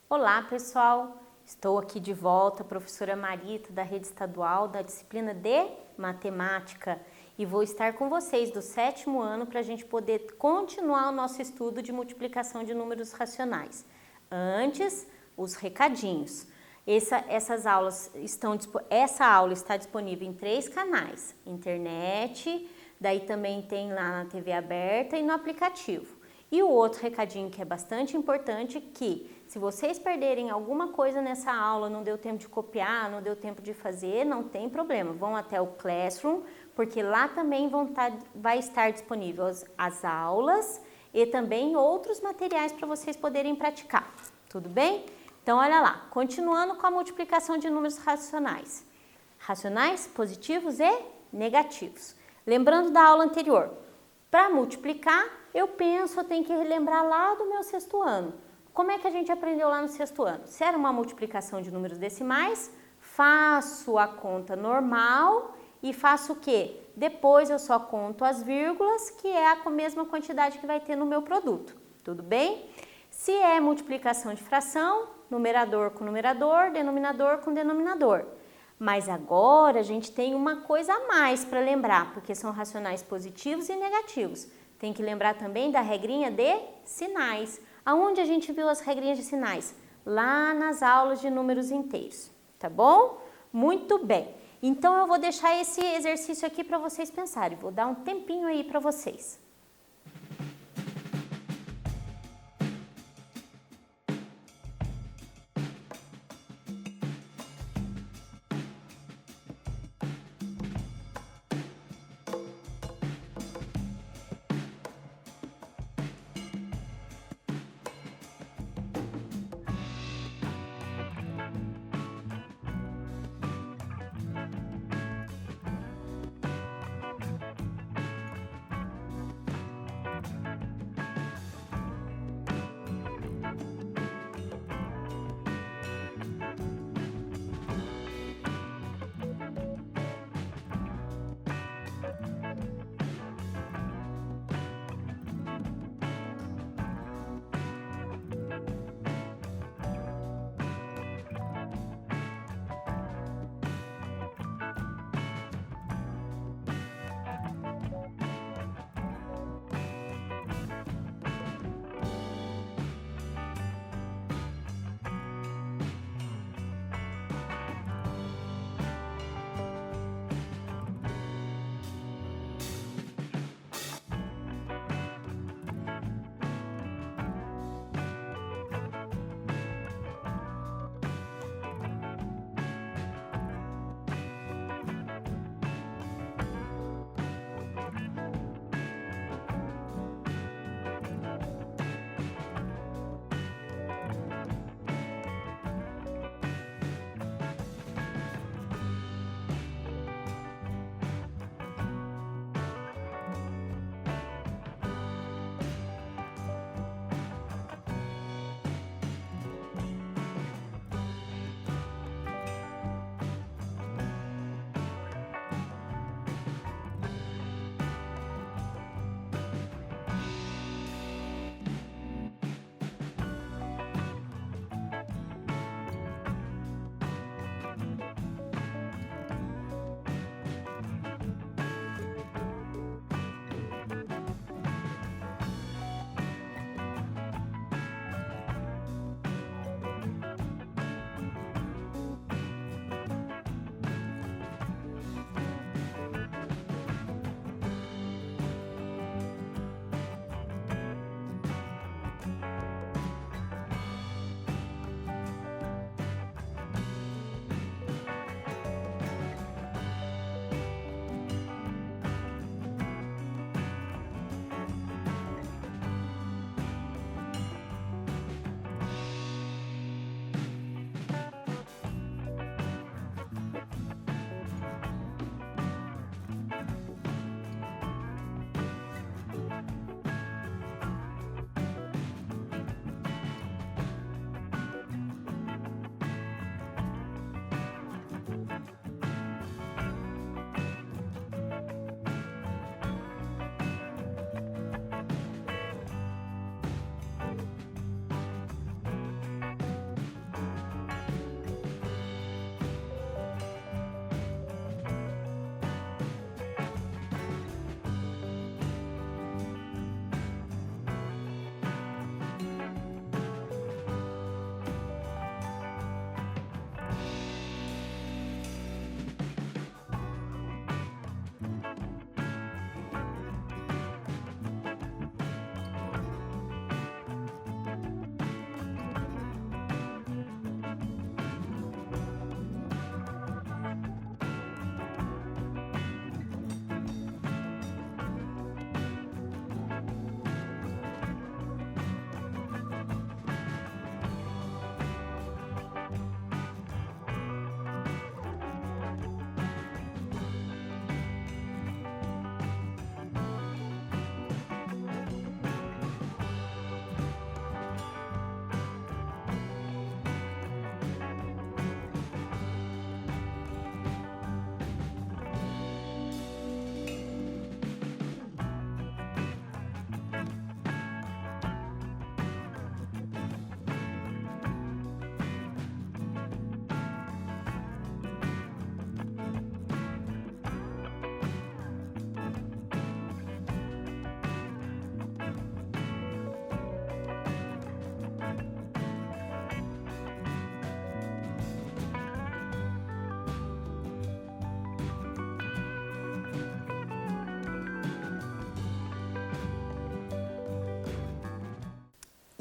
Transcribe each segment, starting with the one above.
Olá, pessoal! Estou aqui de volta, professora Marita, da Rede Estadual da disciplina de Matemática, e vou estar com vocês do 7º ano para a gente poder continuar o nosso estudo de multiplicação de números racionais. Antes, os recadinhos. Essa aula está disponível em 3 canais: internet, daí também tem lá na TV aberta e no aplicativo. E o outro recadinho que é bastante importante, que se vocês perderem alguma coisa nessa aula, não deu tempo de copiar, não deu tempo de fazer, não tem problema, vão até o Classroom, porque lá também vai estar disponível as aulas e também outros materiais para vocês poderem praticar, tudo bem? Então olha lá, continuando com a multiplicação de números racionais. Racionais positivos e negativos. Lembrando da aula anterior, para multiplicar, eu tenho que relembrar lá do meu 6º ano. Como é que a gente aprendeu lá no 6º ano? Se era uma multiplicação de números decimais, faço a conta normal e faço o quê? Depois eu só conto as vírgulas, que é a mesma quantidade que vai ter no meu produto. Tudo bem? Se é multiplicação de fração, numerador com numerador, denominador com denominador. Mas agora a gente tem uma coisa a mais para lembrar, porque são racionais positivos e negativos. Tem que lembrar também da regrinha de sinais. Aonde a gente viu as regrinhas de sinais? Lá nas aulas de números inteiros, tá bom? Muito bem. Então eu vou deixar esse exercício aqui para vocês pensarem. Vou dar um tempinho aí para vocês.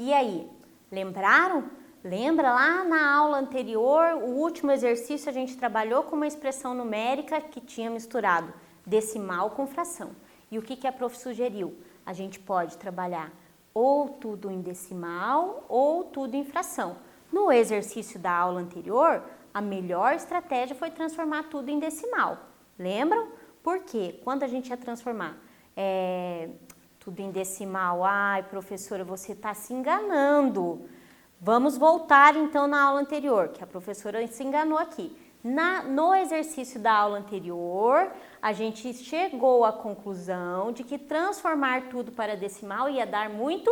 E aí, lembraram? Lembra lá na aula anterior, o último exercício a gente trabalhou com uma expressão numérica que tinha misturado decimal com fração. E o que a prof sugeriu? A gente pode trabalhar ou tudo em decimal ou tudo em fração. No exercício da aula anterior, a melhor estratégia foi transformar tudo em decimal. Lembram? Porque quando a gente ia transformar tudo em decimal, ai professora, você está se enganando. Vamos voltar então na aula anterior, que a professora se enganou aqui. No exercício da aula anterior, a gente chegou à conclusão de que transformar tudo para decimal ia dar muito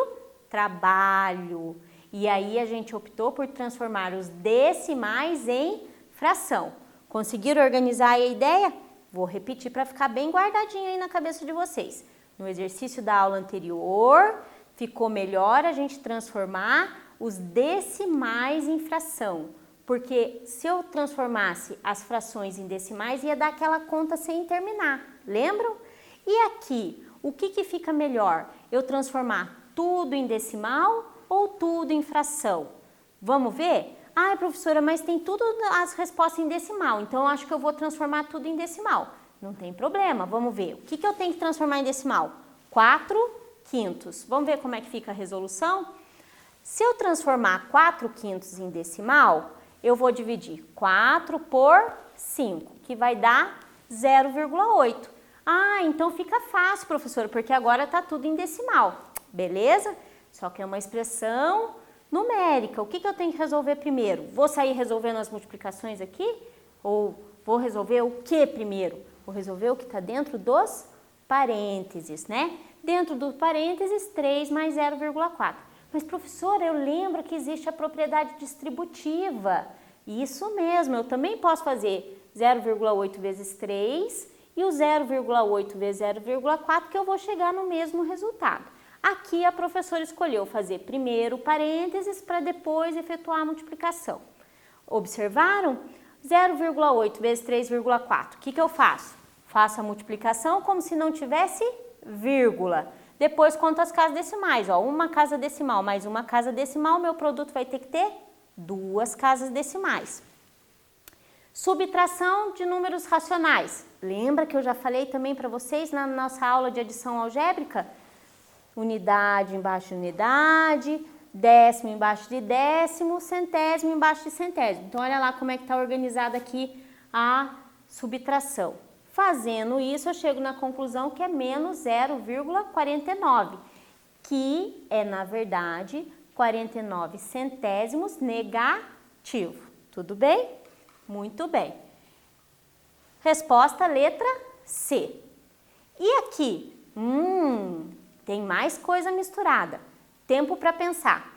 trabalho. E aí a gente optou por transformar os decimais em fração. Conseguiram organizar a ideia? Vou repetir para ficar bem guardadinho aí na cabeça de vocês. No exercício da aula anterior, ficou melhor a gente transformar os decimais em fração, porque se eu transformasse as frações em decimais, ia dar aquela conta sem terminar, lembram? E aqui, o que fica melhor? Eu transformar tudo em decimal ou tudo em fração? Vamos ver? Ah, professora, mas tem tudo as respostas em decimal, então eu acho que eu vou transformar tudo em decimal. Não tem problema, vamos ver. O que eu tenho que transformar em decimal? 4/5. Vamos ver como é que fica a resolução? Se eu transformar 4/5 em decimal, eu vou dividir 4 por 5, que vai dar 0,8. Ah, então fica fácil, professora, porque agora está tudo em decimal, beleza? Só que é uma expressão numérica. O que eu tenho que resolver primeiro? Vou sair resolvendo as multiplicações aqui? Ou vou resolver o que primeiro? Vou resolver o que está dentro dos parênteses, né? Dentro dos parênteses, 3 mais 0,4. Mas, professora, eu lembro que existe a propriedade distributiva. Isso mesmo, eu também posso fazer 0,8 vezes 3 e o 0,8 vezes 0,4 que eu vou chegar no mesmo resultado. Aqui a professora escolheu fazer primeiro parênteses para depois efetuar a multiplicação. Observaram? 0,8 vezes 3,4. O que eu faço? Faço a multiplicação como se não tivesse vírgula. Depois conto as casas decimais, ó, uma casa decimal mais uma casa decimal, meu produto vai ter que ter 2 casas decimais. Subtração de números racionais. Lembra que eu já falei também para vocês na nossa aula de adição algébrica? Unidade embaixo de unidade, décimo embaixo de décimo, centésimo embaixo de centésimo. Então, olha lá como é que está organizada aqui a subtração. Fazendo isso, eu chego na conclusão que é menos 0,49, que é, na verdade, 49 centésimos negativo. Tudo bem? Muito bem. Resposta letra C. E aqui? Tem mais coisa misturada. Tempo para pensar.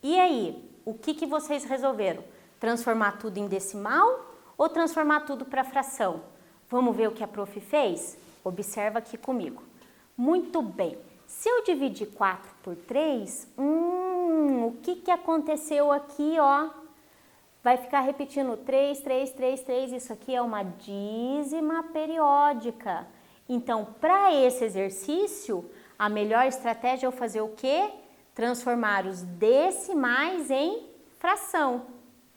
E aí, o que vocês resolveram? Transformar tudo em decimal ou transformar tudo para fração? Vamos ver o que a prof fez? Observa aqui comigo. Muito bem. Se eu dividir 4 por 3, o que aconteceu aqui, ó? Vai ficar repetindo 3, 3, 3, 3. Isso aqui é uma dízima periódica. Então, para esse exercício, a melhor estratégia é eu fazer o quê? Transformar os decimais em fração,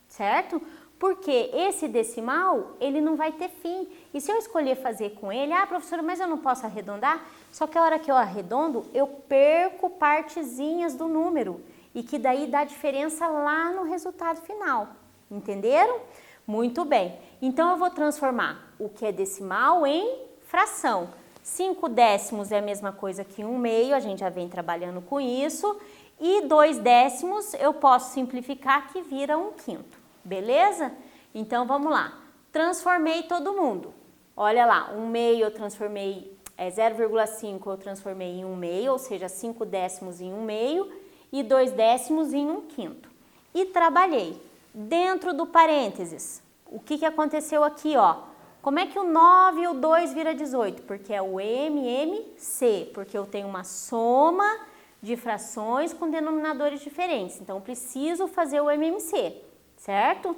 certo? Porque esse decimal, ele não vai ter fim. E se eu escolher fazer com ele, professora, mas eu não posso arredondar? Só que a hora que eu arredondo, eu perco partezinhas do número. E que daí dá diferença lá no resultado final. Entenderam? Muito bem. Então, eu vou transformar o que é decimal em fração. 5 décimos é a mesma coisa que 1/2, a gente já vem trabalhando com isso. E 2 décimos eu posso simplificar que vira 1/5. Beleza? Então, vamos lá. Transformei todo mundo. Olha lá, 1/2 eu transformei, 0,5 eu transformei em 1/2, ou seja, 5 décimos em 1/2 e 2 décimos em 1/5. E trabalhei. Dentro do parênteses, o que aconteceu aqui, ó? Como é que o 9 e o 2 vira 18? Porque é o MMC, porque eu tenho uma soma de frações com denominadores diferentes. Então, eu preciso fazer o MMC, certo?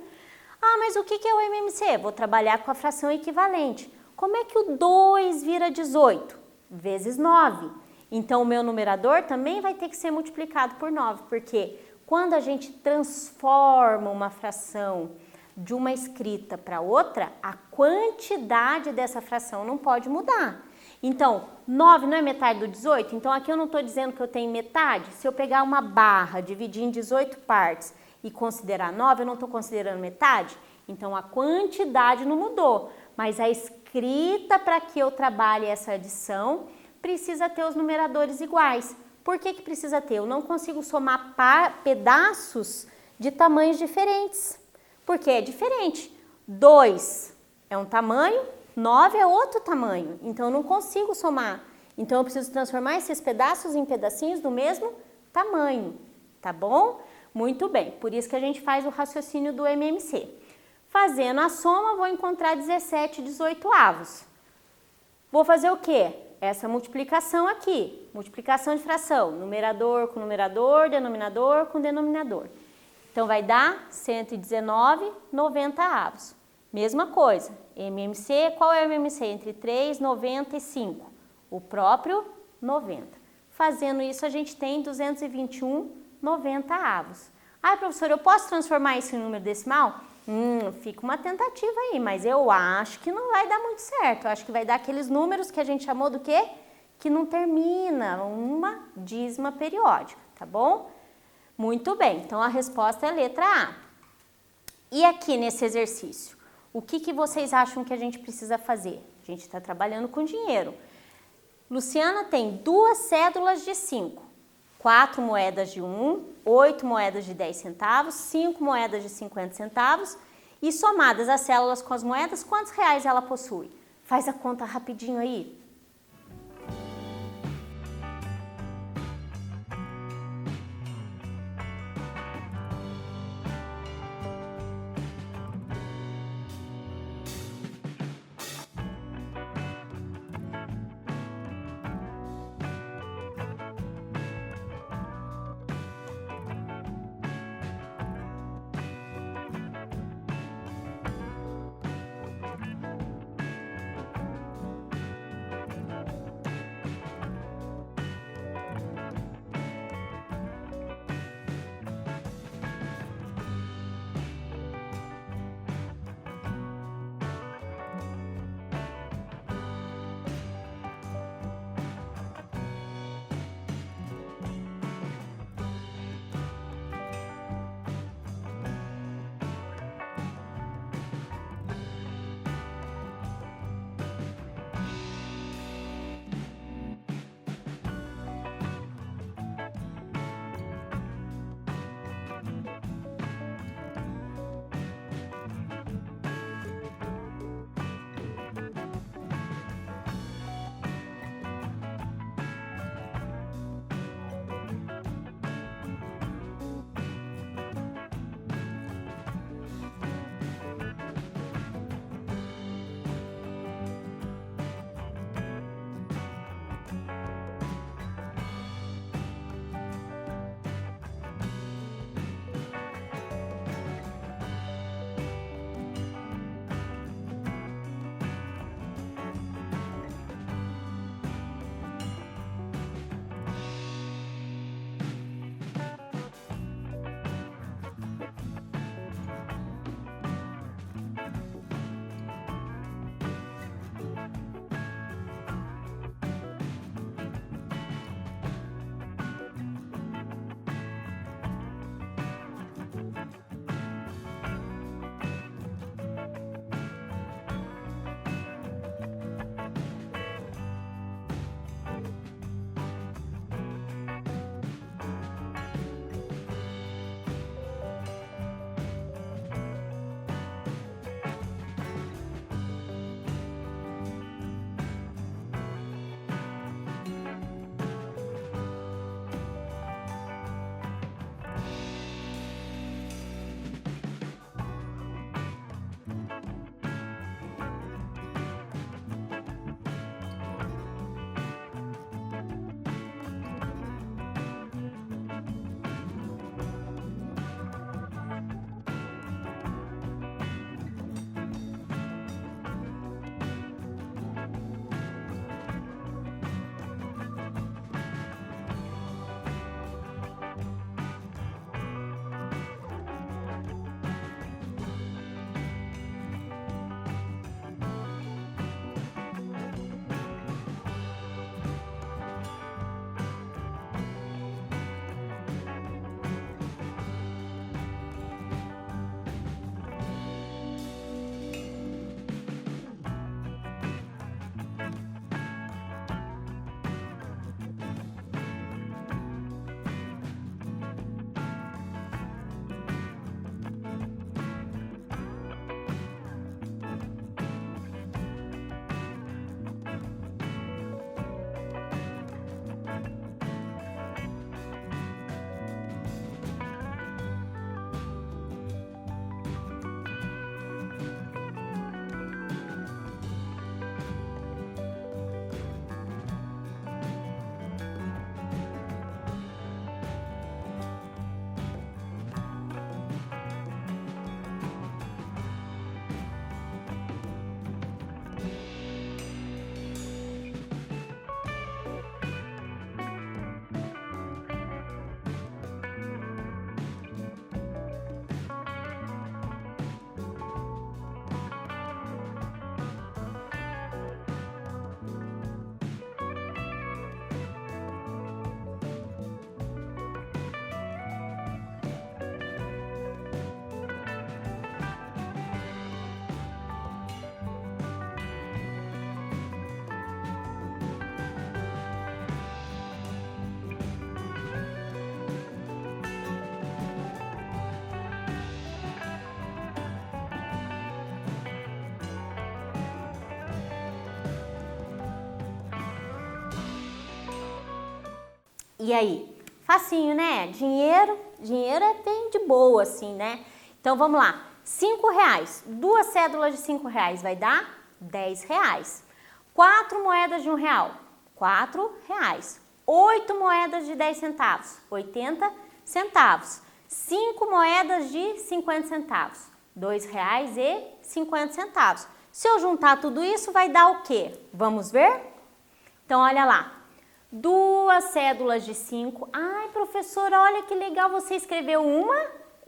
Mas o que é o MMC? Vou trabalhar com a fração equivalente. Como é que o 2 vira 18? Vezes 9. Então, o meu numerador também vai ter que ser multiplicado por 9, porque quando a gente transforma uma fração de uma escrita para outra, a quantidade dessa fração não pode mudar. Então, 9 não é metade do 18? Então, aqui eu não estou dizendo que eu tenho metade. Se eu pegar uma barra, dividir em 18 partes e considerar 9, eu não estou considerando metade? Então, a quantidade não mudou, mas a escrita para que eu trabalhe essa adição precisa ter os numeradores iguais. Por que precisa ter? Eu não consigo somar pedaços de tamanhos diferentes, porque é diferente. 2 é um tamanho, 9 é outro tamanho, então eu não consigo somar. Então eu preciso transformar esses pedaços em pedacinhos do mesmo tamanho, tá bom? Muito bem, por isso que a gente faz o raciocínio do MMC. Fazendo a soma, vou encontrar 17/18. Vou fazer o quê? Essa multiplicação aqui, multiplicação de fração, numerador com numerador, denominador com denominador. Então, vai dar 119/90. Mesma coisa, MMC, qual é o MMC? Entre 3, 90 e 5, o próprio 90. Fazendo isso, a gente tem 221/90. Professora, eu posso transformar isso em número decimal? Fica uma tentativa aí, mas eu acho que não vai dar muito certo. Eu acho que vai dar aqueles números que a gente chamou do quê? Que não termina, uma dízima periódica, tá bom? Muito bem, então a resposta é a letra A. E aqui nesse exercício, o que vocês acham que a gente precisa fazer? A gente está trabalhando com dinheiro. Luciana tem 2 cédulas de 5, 4 moedas de 1, 8 moedas de 10 centavos, 5 moedas de 50 centavos e somadas as células com as moedas, quantos reais ela possui? Faz a conta rapidinho aí. E aí? Facinho, né? Dinheiro é bem de boa, assim, né? Então, vamos lá. R$5. 2 cédulas de R$5 vai dar R$10. 4 moedas de R$1, R$4. 8 moedas de 10 centavos, 80 centavos. 5 moedas de 50 centavos, R$2,50. Se eu juntar tudo isso, vai dar o quê? Vamos ver? Então, olha lá. 2 cédulas de 5. Ai, professora, olha que legal, você escreveu uma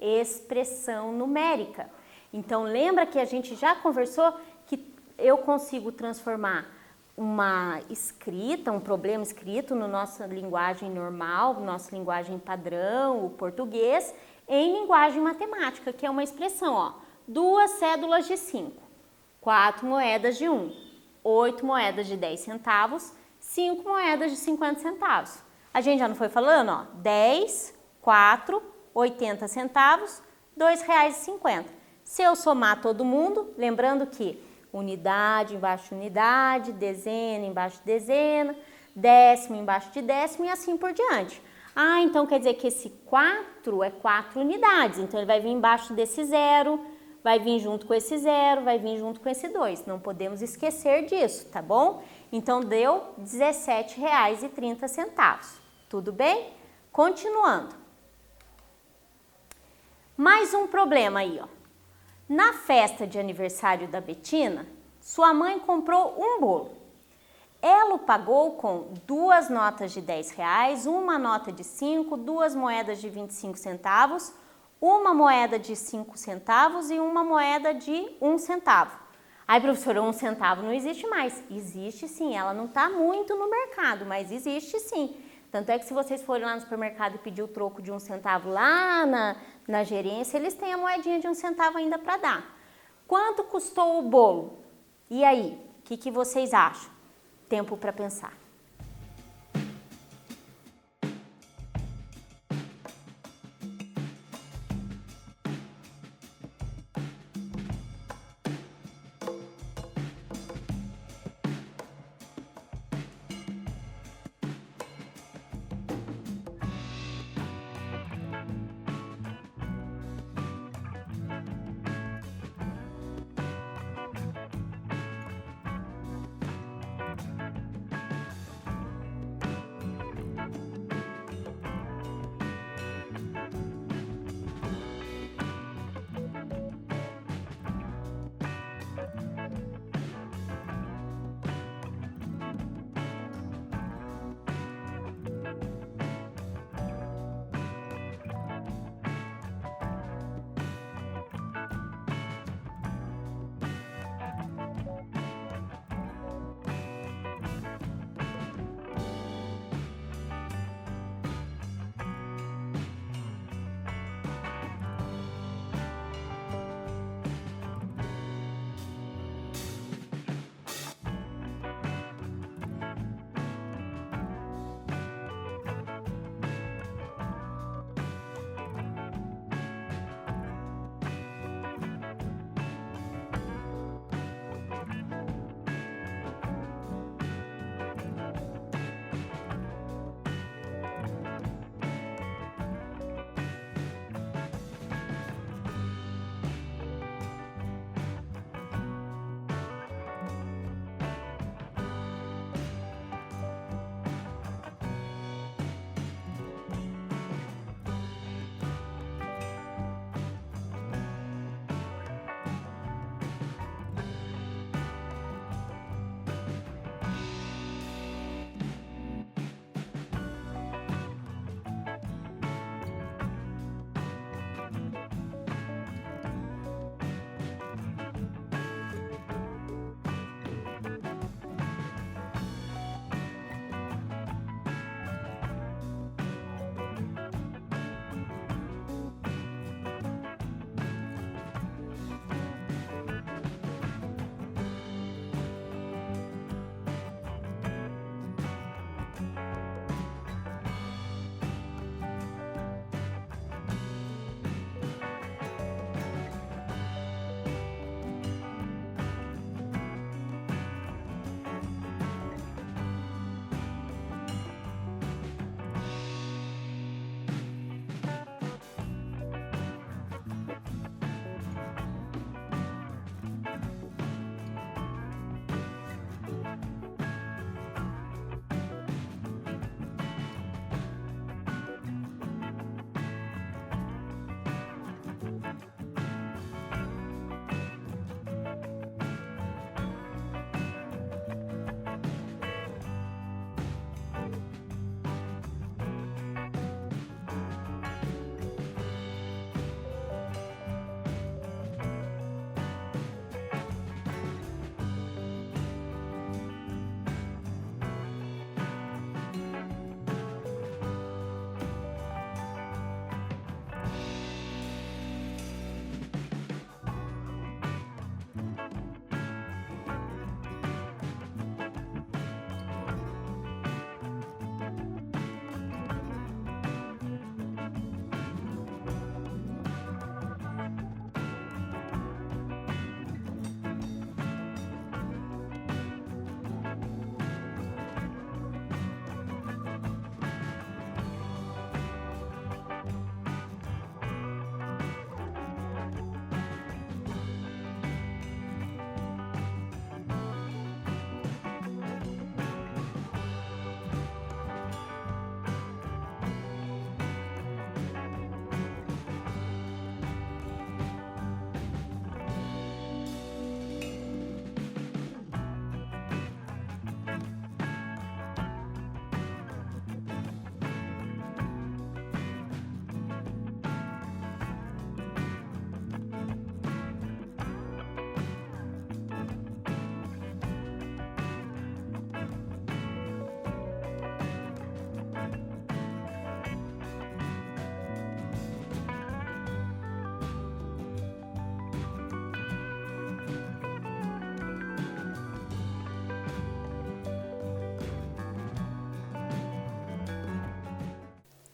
expressão numérica. Então, lembra que a gente já conversou que eu consigo transformar uma escrita, um problema escrito na nossa linguagem normal, nossa linguagem padrão, o português, em linguagem matemática, que é uma expressão, ó. 2 cédulas de 5, 4 moedas de 1, 8 moedas de 10 centavos, 5 moedas de 50 centavos. A gente já não foi falando, ó, 10, 4, 80 centavos, R$2,50. Se eu somar todo mundo, lembrando que unidade embaixo de unidade, dezena embaixo de dezena, décimo embaixo de décimo e assim por diante. Ah, então quer dizer que esse 4 é 4 unidades, então ele vai vir embaixo desse 0, vai vir junto com esse 0, vai vir junto com esse 2. Não podemos esquecer disso, tá bom? Então deu R$17,30. Tudo bem? Continuando. Mais um problema aí, ó. Na festa de aniversário da Betina, sua mãe comprou um bolo. Ela o pagou com 2 notas de R$10, uma nota de 5, 2 moedas de 25 centavos, uma moeda de 5 centavos e uma moeda de 1 centavo. Aí, professora, 1 centavo não existe mais. Existe sim, ela não está muito no mercado, mas existe sim. Tanto é que se vocês forem lá no supermercado e pedir o troco de 1 centavo lá na gerência, eles têm a moedinha de 1 centavo ainda para dar. Quanto custou o bolo? E aí, o que vocês acham? Tempo para pensar.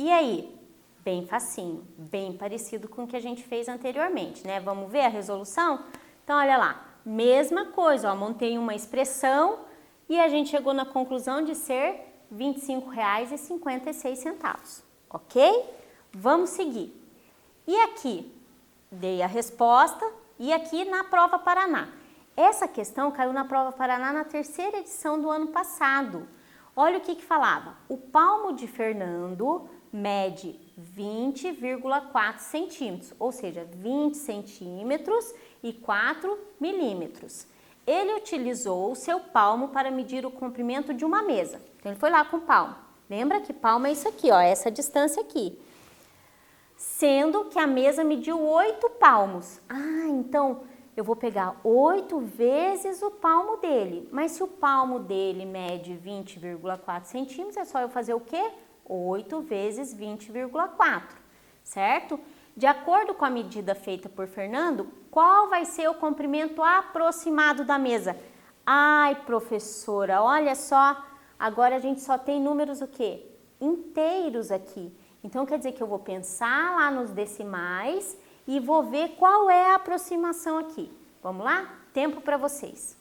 E aí? Bem facinho, bem parecido com o que a gente fez anteriormente, né? Vamos ver a resolução? Então, olha lá, mesma coisa, ó, montei uma expressão e a gente chegou na conclusão de ser R$ 25,56, ok? Vamos seguir. E aqui, dei a resposta, e aqui na Prova Paraná. Essa questão caiu na Prova Paraná na 3ª edição do ano passado. Olha o que falava. O palmo de Fernando mede 20,4 centímetros, ou seja, 20 centímetros e 4 milímetros. Ele utilizou o seu palmo para medir o comprimento de uma mesa. Então, ele foi lá com o palmo. Lembra que palmo é isso aqui, ó, essa distância aqui. Sendo que a mesa mediu 8 palmos. Ah, então eu vou pegar 8 vezes o palmo dele. Mas se o palmo dele mede 20,4 centímetros, é só eu fazer o quê? 8 vezes 20,4, certo? De acordo com a medida feita por Fernando, qual vai ser o comprimento aproximado da mesa? Ai, professora, olha só, agora a gente só tem números o quê? Inteiros aqui. Então, quer dizer que eu vou pensar lá nos decimais e vou ver qual é a aproximação aqui. Vamos lá? Tempo para vocês.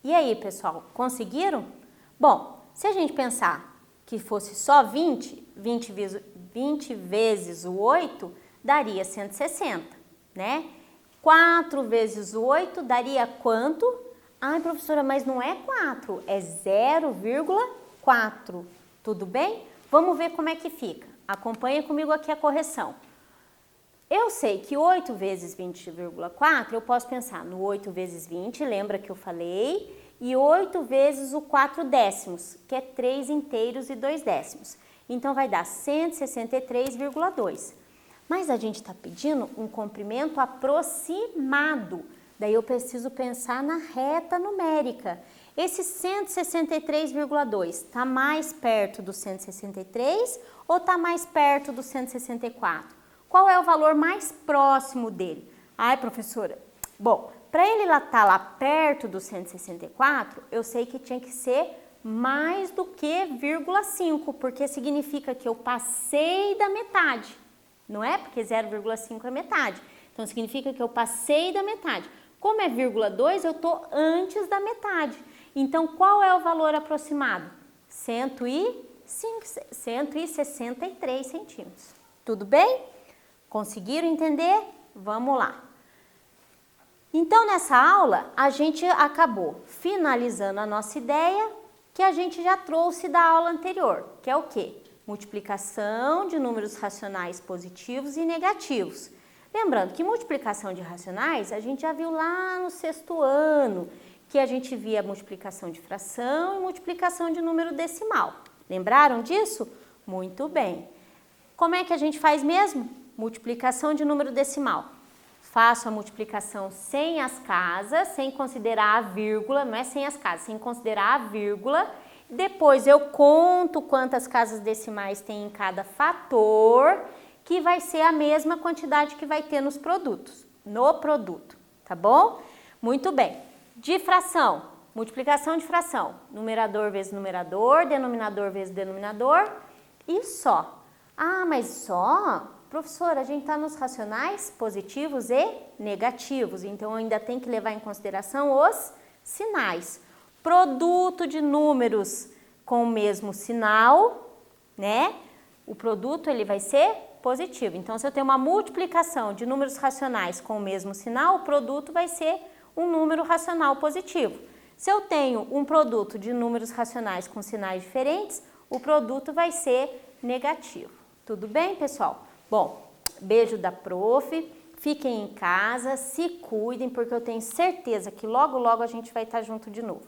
E aí, pessoal, conseguiram? Bom, se a gente pensar que fosse só 20 vezes o 8 daria 160, né? 4 vezes o 8 daria quanto? Ai, professora, mas não é 4, é 0,4. Tudo bem? Vamos ver como é que fica. Acompanha comigo aqui a correção. Eu sei que 8 vezes 20,4, eu posso pensar no 8 vezes 20, lembra que eu falei? E 8 vezes o 4 décimos, que é 3 inteiros e 2 décimos. Então, vai dar 163,2. Mas a gente está pedindo um comprimento aproximado. Daí eu preciso pensar na reta numérica. Esse 163,2 está mais perto do 163 ou está mais perto do 164? Qual é o valor mais próximo dele? Ai, professora, bom, para ele estar lá perto do 164, eu sei que tinha que ser mais do que 0,5, porque significa que eu passei da metade, não é? Porque 0,5 é metade, então significa que eu passei da metade. Como é 0,2, eu estou antes da metade. Então, qual é o valor aproximado? 163 centímetros. Tudo bem? Conseguiram entender? Vamos lá. Então, nessa aula, a gente acabou finalizando a nossa ideia que a gente já trouxe da aula anterior, que é o quê? Multiplicação de números racionais positivos e negativos. Lembrando que multiplicação de racionais a gente já viu lá no 6º ano, que a gente via multiplicação de fração e multiplicação de número decimal. Lembraram disso? Muito bem. Como é que a gente faz mesmo? Multiplicação de número decimal. Faço a multiplicação sem as casas, sem considerar a vírgula, não é sem as casas, sem considerar a vírgula. Depois eu conto quantas casas decimais tem em cada fator, que vai ser a mesma quantidade que vai ter nos produtos, no produto, tá bom? Muito bem. De fração, multiplicação de fração, numerador vezes numerador, denominador vezes denominador e só. Ah, mas só? Professora, a gente está nos racionais positivos e negativos, então ainda tem que levar em consideração os sinais. Produto de números com o mesmo sinal, né? O produto ele vai ser positivo. Então, se eu tenho uma multiplicação de números racionais com o mesmo sinal, o produto vai ser um número racional positivo. Se eu tenho um produto de números racionais com sinais diferentes, o produto vai ser negativo. Tudo bem, pessoal? Bom, beijo da prof, fiquem em casa, se cuidem, porque eu tenho certeza que logo, logo a gente vai estar junto de novo.